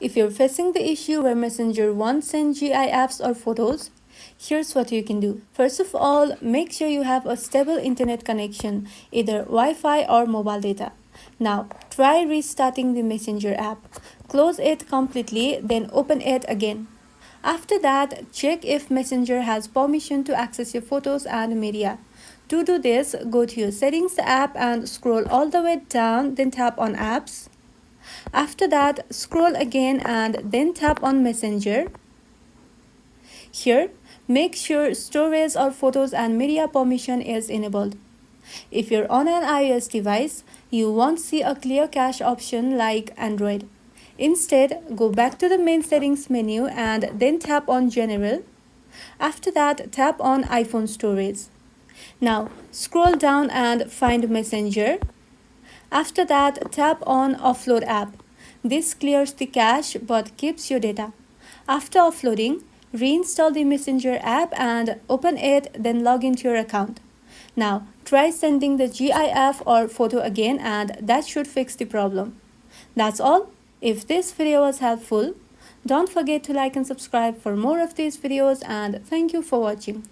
If you're facing the issue where Messenger won't send GIFs or photos, here's what you can do. First of all, make sure you have a stable internet connection, either Wi-Fi or mobile data. Now, try restarting the Messenger app. Close it completely, then open it again. After that, check if Messenger has permission to access your photos and media. To do this, go to your Settings app and scroll all the way down, then tap on Apps. After that, scroll again and then tap on Messenger. Here, make sure storage or photos and media permission is enabled. If you're on an iOS device, you won't see a clear cache option like Android. Instead, go back to the main settings menu and then tap on General. After that, tap on iPhone storage. Now, scroll down and find Messenger. After that, tap on Offload app. This clears the cache but keeps your data. After offloading, reinstall the Messenger app and open it, then log into your account. Now, try sending the GIF or photo again and that should fix the problem. That's all. If this video was helpful, don't forget to like and subscribe for more of these videos, and thank you for watching.